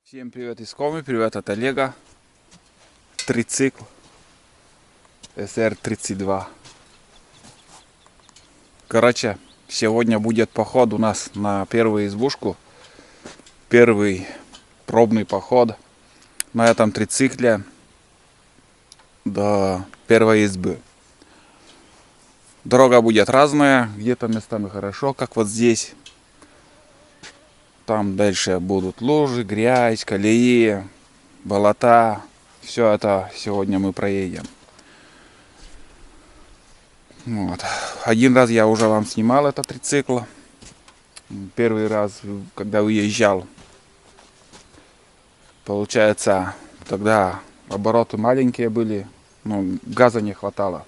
Всем привет из Коми, привет от Олега. Трицикл SR32. Короче, сегодня будет поход у нас на первую избушку. Первый пробный поход на этом трицикле до первой избы. Дорога будет разная, где-то местами хорошо, как вот здесь. Там дальше будут лужи, грязь, колеи, болота. Все это сегодня мы проедем. Вот. Один раз я уже вам снимал этот трицикл. Первый раз, когда уезжал. Получается, тогда обороты маленькие были, газа не хватало.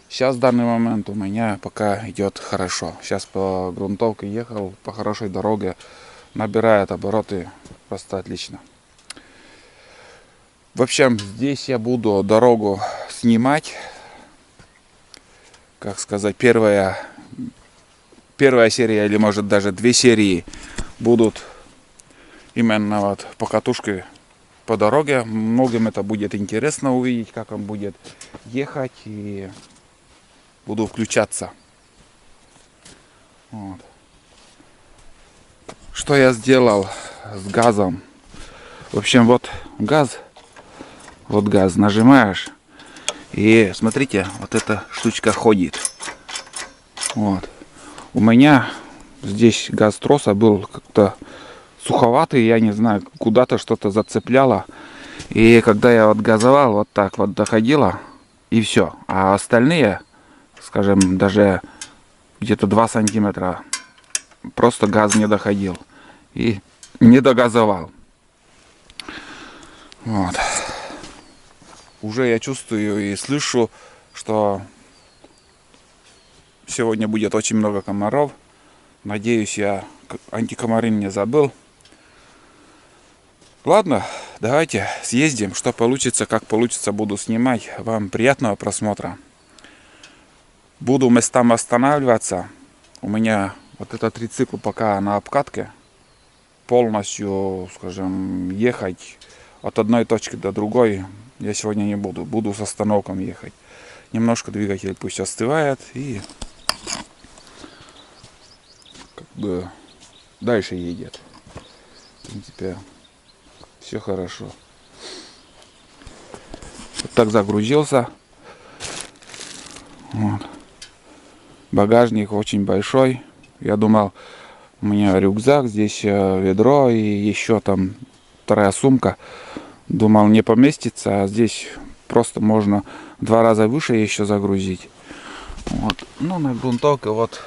Сейчас в данный момент у меня пока идет хорошо. Сейчас по грунтовке ехал, по хорошей дороге, набирает обороты просто отлично. В общем, здесь я буду дорогу снимать. Как сказать, первая серия или может даже две серии будут именно вот покатушки по дороге. Многим это будет интересно увидеть, как он будет ехать, и буду включаться. Вот. Что я сделал с газом? В общем, вот газ нажимаешь, и смотрите, вот эта штучка ходит. Вот. У меня здесь газ троса был как-то суховатый, я не знаю, куда-то что-то зацепляло. И когда я вот газовал, вот так вот доходило, и все. А остальные, скажем, даже где-то 2 сантиметра просто газ не доходил. И не догазовал. Вот. Уже я чувствую и слышу, что сегодня будет очень много комаров. Надеюсь, я антикомарин не забыл. Ладно, давайте съездим. Что получится, как получится, буду снимать. Вам приятного просмотра. Буду местам останавливаться. У меня вот этот трицикл пока на обкатке. Полностью, скажем, ехать от одной точки до другой я сегодня не буду. Буду с остановком ехать. Немножко двигатель пусть остывает, и как бы дальше едет. В принципе, все хорошо. Вот так загрузился. Вот. Багажник очень большой. Я думал, у меня рюкзак, здесь ведро и еще там вторая сумка. Думал, не поместится, а здесь просто можно 2 раза выше еще загрузить. Вот. Ну, на грунтовке вот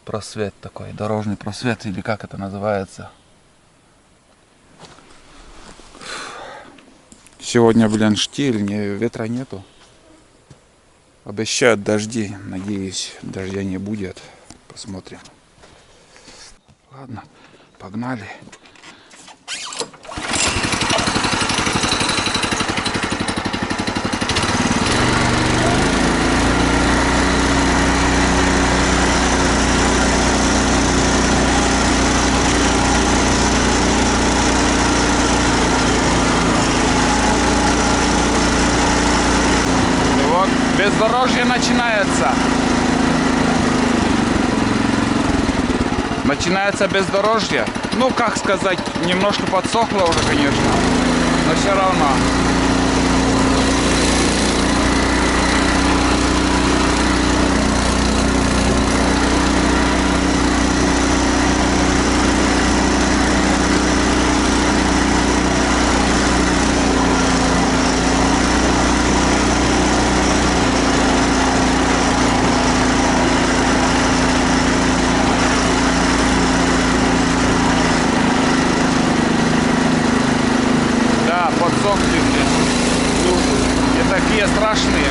просвет такой, дорожный просвет, или как это называется. Сегодня, штиль, ветра нету. Обещают дожди, надеюсь, дождя не будет. Посмотрим. Ладно, погнали. Бездорожье начинается. Начинается бездорожье. Ну, как сказать, немножко подсохло уже, конечно. Но все равно. Подсохли здесь. И такие страшные.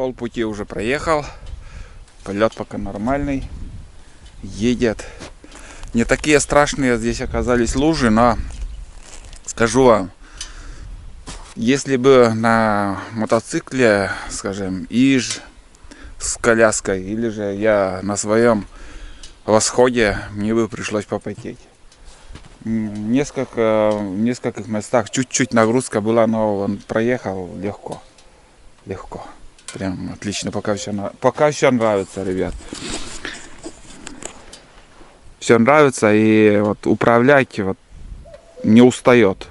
полпути уже проехал. Полет пока нормальный. Едет. Не такие страшные здесь оказались лужи, но скажу вам, если бы на мотоцикле, скажем, иж с коляской, или же я на своем восходе, мне бы пришлось попотеть. В нескольких местах чуть-чуть нагрузка была, но он проехал легко. Легко. Прям отлично. Пока все нравится, ребят. Все нравится, и вот управлять вот не устает.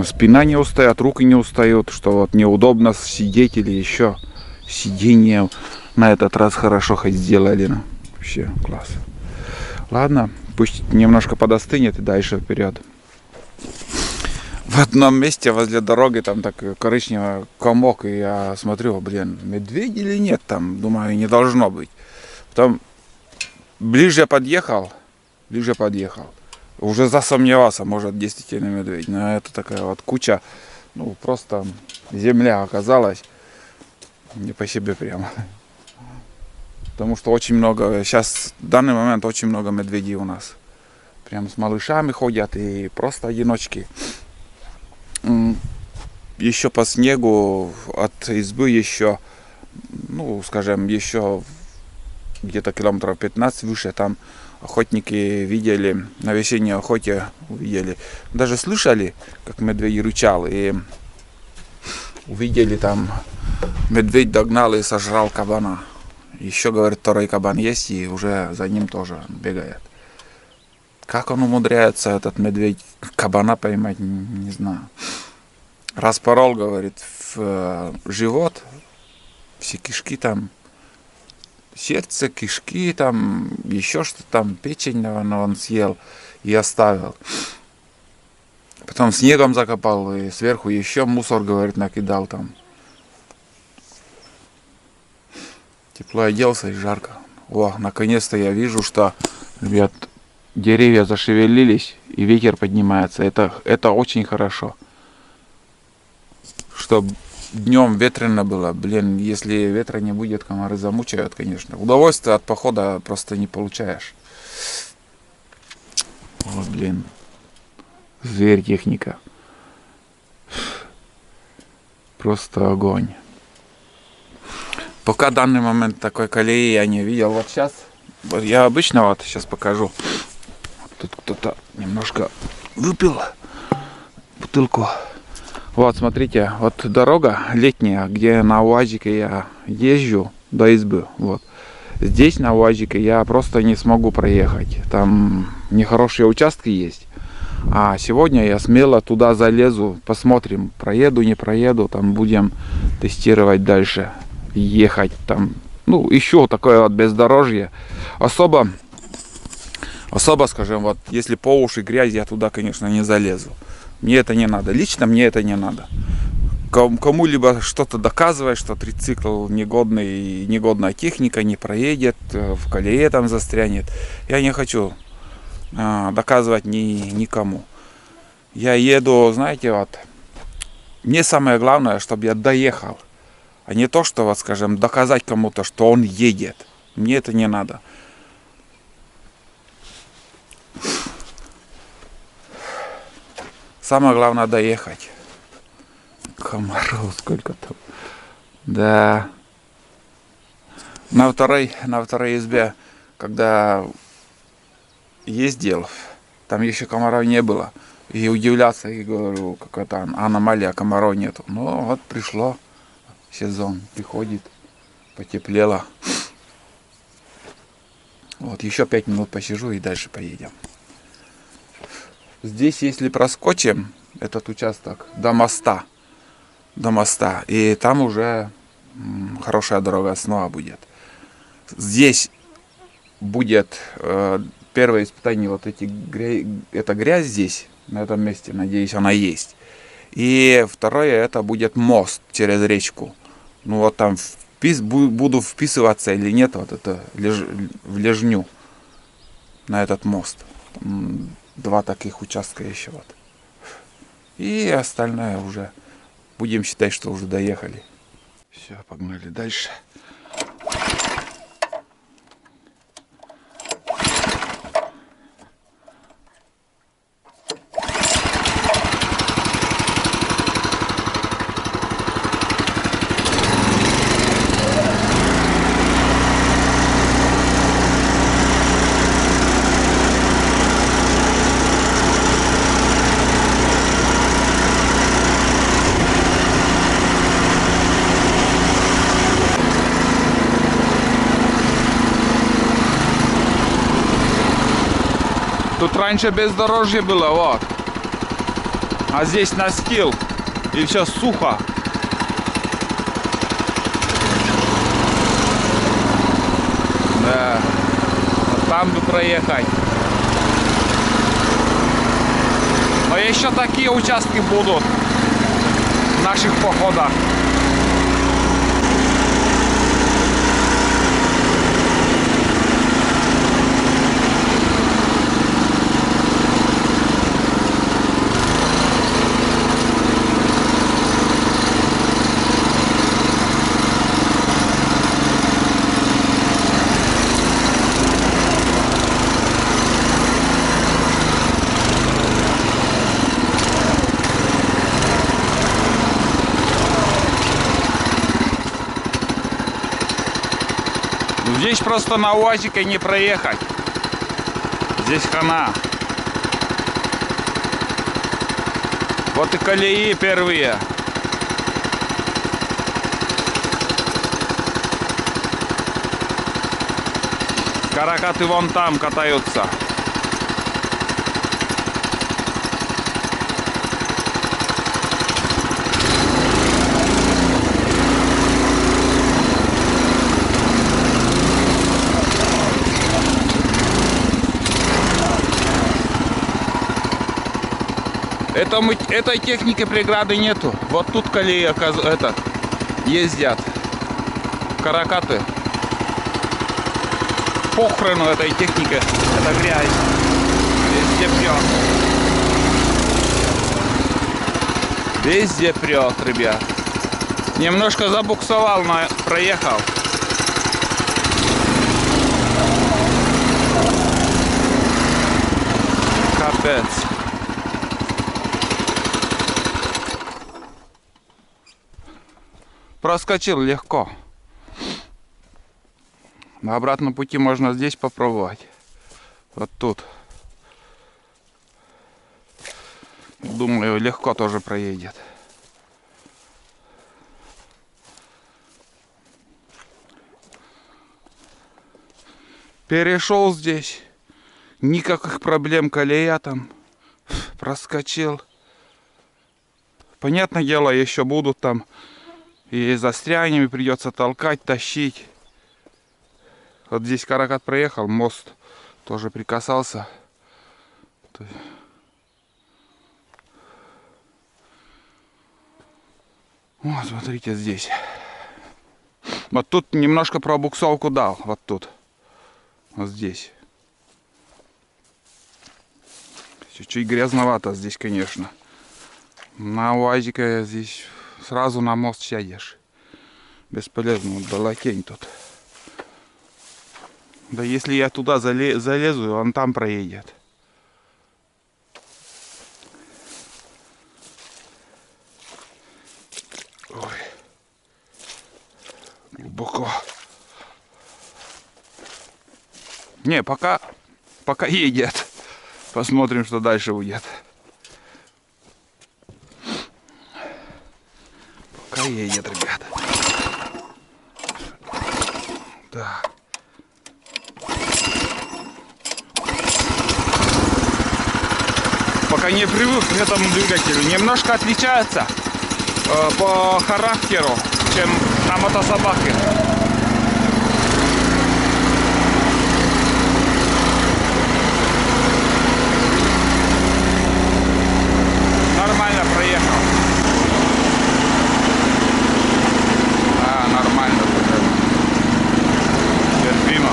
Спина не устает, руки не устают, что вот неудобно сидеть или еще. Сиденье на этот раз хорошо хоть сделали. Ну, вообще класс. Ладно, пусть немножко подостынет и дальше вперед. В одном месте возле дороги там так коричневый комок, и я смотрю, блин, медведь или нет там, думаю, не должно быть. Потом ближе подъехал, уже засомневался, может действительно медведь, но это такая вот куча, ну просто земля оказалась, не по себе прямо. Потому что очень много, сейчас в данный момент очень много медведей у нас. Прям с малышами ходят и просто одиночки. Еще по снегу от избы еще, ну скажем, еще где-то километров 15 выше, там охотники видели, на весенней охоте увидели, даже слышали, как медведь рычал, и увидели там, медведь догнал и сожрал кабана. Еще, говорит, второй кабан есть, и уже за ним тоже бегает. Как он умудряется, этот медведь, кабана поймать, не знаю. Распорол, говорит, в живот, все кишки там, сердце, кишки там, еще что там, печень, наверное, он съел и оставил. Потом снегом закопал, и сверху еще мусор, говорит, накидал там. Тепло оделся и жарко. О, наконец-то я вижу, что, ребят, деревья зашевелились и ветер поднимается. Это очень хорошо. Чтоб днем ветрено было. Блин, если ветра не будет, комары замучают, конечно. Удовольствие от похода просто не получаешь. О, блин. Зверь техника. Просто огонь. Пока в данный момент такой колеи я не видел. Вот сейчас, я обычно вот сейчас покажу. Вот тут кто-то немножко выпил бутылку. Вот, смотрите, вот дорога летняя, где на УАЗике я езжу до избы. Вот. Здесь на УАЗике я просто не смогу проехать. Там нехорошие участки есть. А сегодня я смело туда залезу, посмотрим, проеду, не проеду, там будем тестировать дальше. Ехать там, ну, еще такое вот бездорожье. Особо, скажем, вот, если по уши грязь, я туда, конечно, не залезу. Мне это не надо. Лично мне это не надо. Кому-либо что-то доказывать, что трицикл негодный, негодная техника, не проедет, в колее там застрянет. Я не хочу доказывать никому. Я еду, знаете, вот, мне самое главное, чтобы я доехал. А не то, что, вот, скажем, доказать кому-то, что он едет. Мне это не надо. Самое главное доехать. Комаров сколько там. Да. На второй избе, когда ездил, там еще комаров не было. И удивляться, и говорю, какая-то аномалия, комаров нету. Ну вот пришло. Сезон приходит, потеплело. Вот, еще 5 минут посижу и дальше поедем. Здесь, если проскочим этот участок до моста, и там уже хорошая дорога снова будет. Здесь будет первое испытание, вот эта грязь здесь, на этом месте, надеюсь, она есть. И второе, это будет мост через речку. Ну вот там буду вписываться или нет, вот это в лежню на этот мост. Там 2 таких участка еще вот. И остальное уже будем считать, что уже доехали. Все, погнали дальше. Тут раньше бездорожье было, вот. А здесь настил. И все сухо. Да. Вот там бы проехать. Но еще такие участки будут в наших походах. Здесь просто на УАЗике не проехать. Здесь хана. Вот и колеи первые. Каракаты вон там катаются. Этой техники преграды нету. Вот тут колеи ездят. Каракаты. Похрену этой технике. Это грязь. Везде прет. Везде прет, ребят. Немножко забуксовал, но проехал. Капец. Проскочил легко. На обратном пути можно здесь попробовать. Вот тут. Думаю, легко тоже проедет. Перешел здесь. Никаких проблем, колея там. Проскочил. Понятное дело, еще будут там. И застрянем, и придется толкать, тащить. Вот здесь каракат проехал, мост тоже прикасался. Вот, смотрите, здесь. Вот тут немножко пробуксовку дал, вот тут. Вот здесь. Чуть-чуть грязновато здесь, конечно. На УАЗике здесь сразу на мост сядешь. Бесполезно, вот балакень тут. Да если я туда залезу, он там проедет. Ой. Глубоко. Не, пока едет. Посмотрим, что дальше будет. Пока едет, ребята. Так. Пока не привык к этому двигателю. Немножко отличается по характеру, чем на мотособаке. Нормально проехал. Нормально. Терпимо.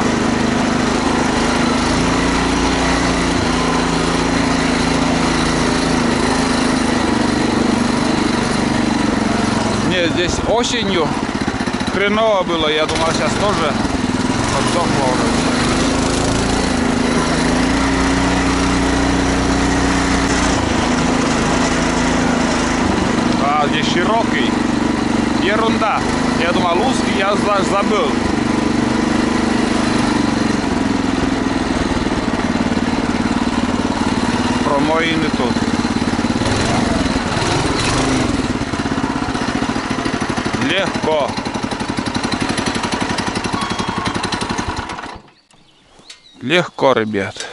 Не, здесь осенью хреново было, я думал, сейчас тоже подсохло уже. А здесь широкий. Ерунда. Я думал, узкий, я забыл. Промоины тут. Легко. Легко, ребят.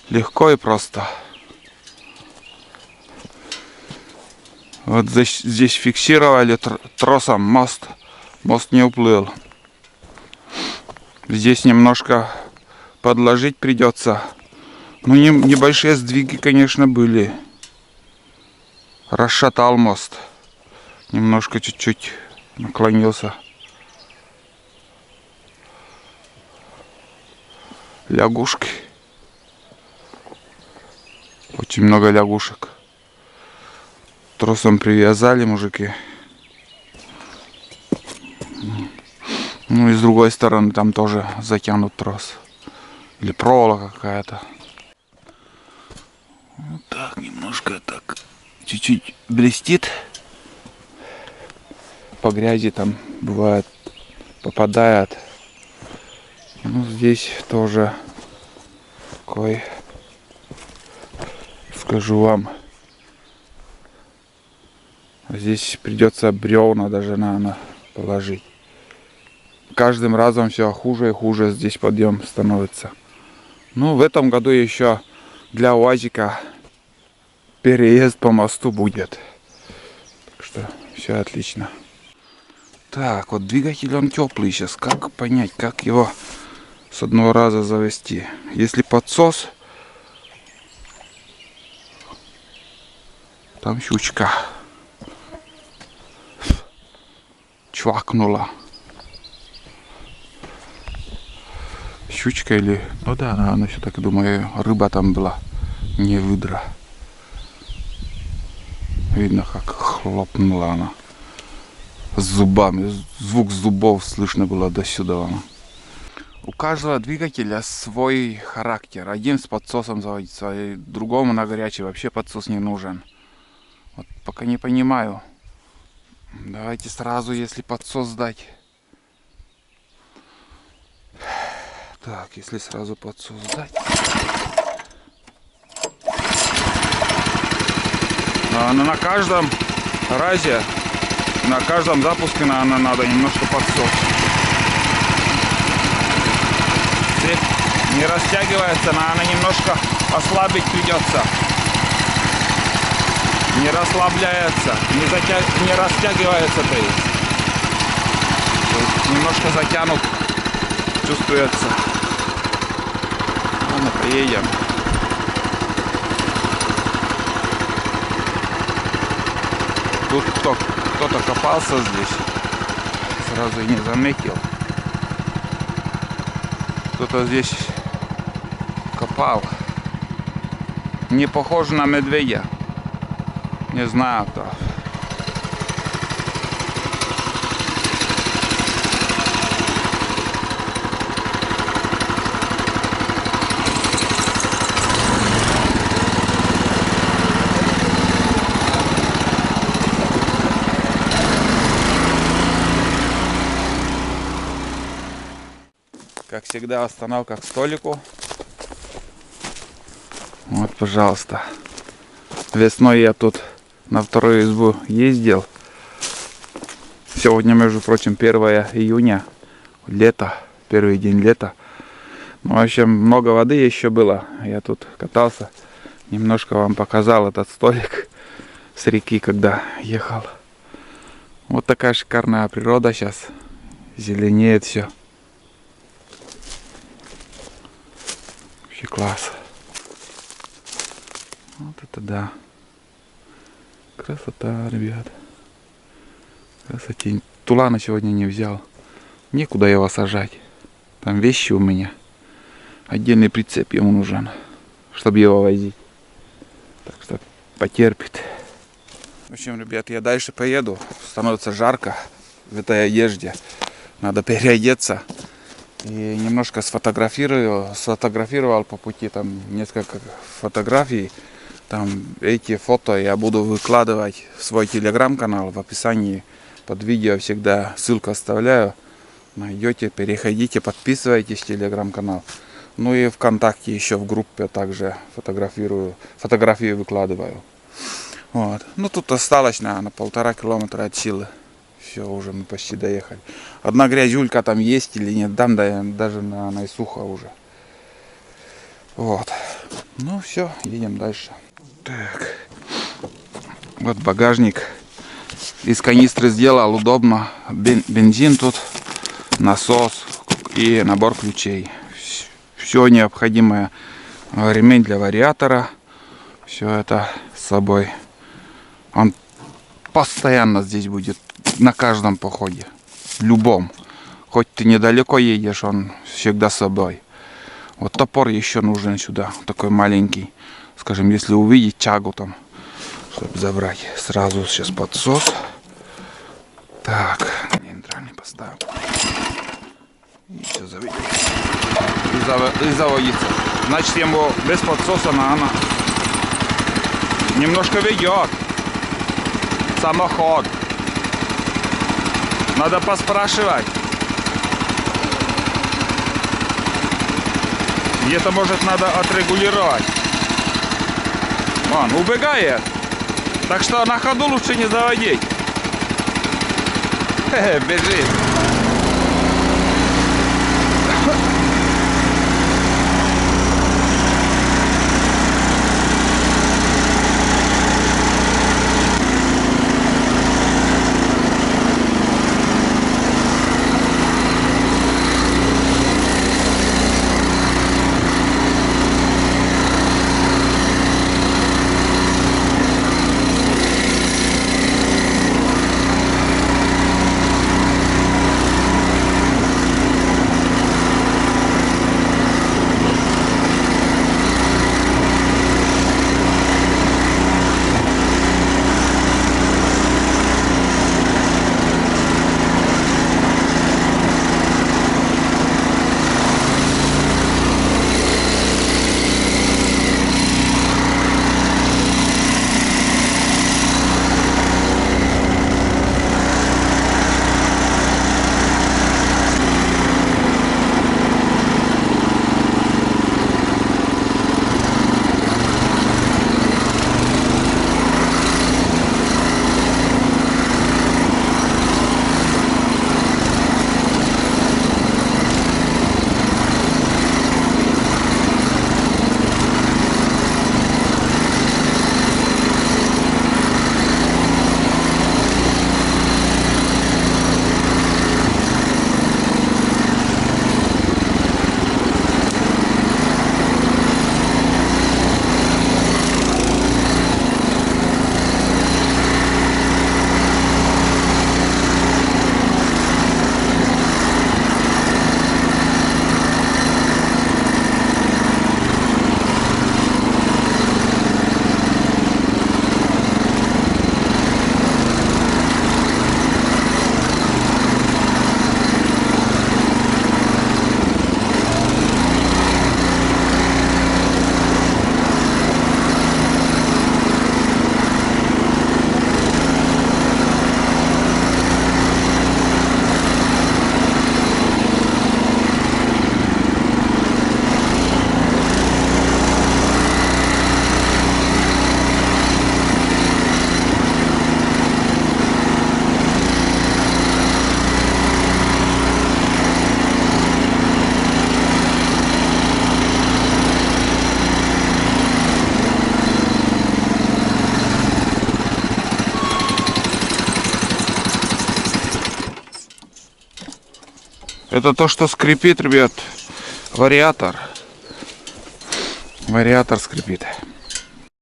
Легко и просто. Вот здесь фиксировали тросом мост. Мост не уплыл. Здесь немножко подложить придется. Ну, небольшие сдвиги, конечно, были. Расшатал мост. Немножко чуть-чуть наклонился. Лягушки. Очень много лягушек. Тросом привязали мужики. Ну и с другой стороны там тоже затянут трос. Или проволока какая-то. Вот так, немножко так. Чуть-чуть блестит. По грязи там бывает попадает. Ну здесь тоже такой, скажу вам, здесь придется бревна даже наверное положить. Каждым разом все хуже и хуже здесь подъем становится. Ну в этом году еще для УАЗика переезд по мосту будет. Так что все отлично. Так, вот двигатель он теплый сейчас. Как понять, как его с одного раза завести? Если подсос, там щучка чвакнула. Щучка или... Ну да, она все так думаю, рыба там была, не выдра. Видно, как хлопнула она. С зубами. Звук зубов слышно было до сюда. У каждого двигателя свой характер. Один с подсосом заводится, а другому на горячий вообще подсос не нужен. Вот пока не понимаю. Давайте сразу, если подсос дать. Так, если сразу подсос дать. На каждом разе, на каждом запуске надо немножко подсос. Цепь не растягивается, она немножко ослабить придется. Не расслабляется, не растягивается, то есть. Немножко затянут, чувствуется. Ладно, поедем. Тут кто-то копался здесь, сразу и не заметил. Кто-то здесь копал. Не похож на медведя. Не знаю кто. Как всегда, остановка к столику. Вот, пожалуйста. Весной я тут на вторую избу ездил. Сегодня, между прочим, 1 июня. Лето. Первый день лета. Ну, в общем, много воды еще было. Я тут катался. Немножко вам показал этот столик с реки, когда ехал. Вот такая шикарная природа сейчас. Зеленеет все. Вообще класс. Вот это да. Красота, ребят. Красотень. Тулана сегодня не взял. Некуда его сажать. Там вещи у меня. Отдельный прицеп ему нужен, чтобы его возить. Так что потерпит. В общем, ребят, я дальше поеду. Становится жарко. в этой одежде. Надо переодеться. И немножко сфотографировал по пути там несколько фотографий. Там эти фото я буду выкладывать в свой телеграм-канал. В описании под видео всегда ссылку оставляю. Найдете, переходите, подписывайтесь в телеграм-канал. Ну и ВКонтакте еще в группе также фотографии выкладываю. Вот. Ну тут осталось, наверное, 1,5 километра от силы. Все, уже мы почти доехали. Одна грязюлька там есть или нет, там да, даже на сухо уже. Вот. Ну все, едем дальше. Так. Вот багажник. Из канистры сделал, удобно. Бензин тут, насос и набор ключей. Все необходимое. Ремень для вариатора. Все это с собой. Он постоянно здесь будет. На каждом походе. Любом. Хоть ты недалеко едешь, он всегда с собой. Вот топор еще нужен сюда. Такой маленький. Скажем, если увидеть тягу там, чтобы забрать. Сразу сейчас подсос. Так. Нейтральный поставим. И все заведем. И заводится. Значит, ему без подсоса она немножко ведет. Самоход. Надо поспрашивать. Где-то, может, надо отрегулировать. Он убегает. Так что на ходу лучше не заводить. Бежит. Это то, что скрипит, ребят, вариатор. Вариатор скрипит.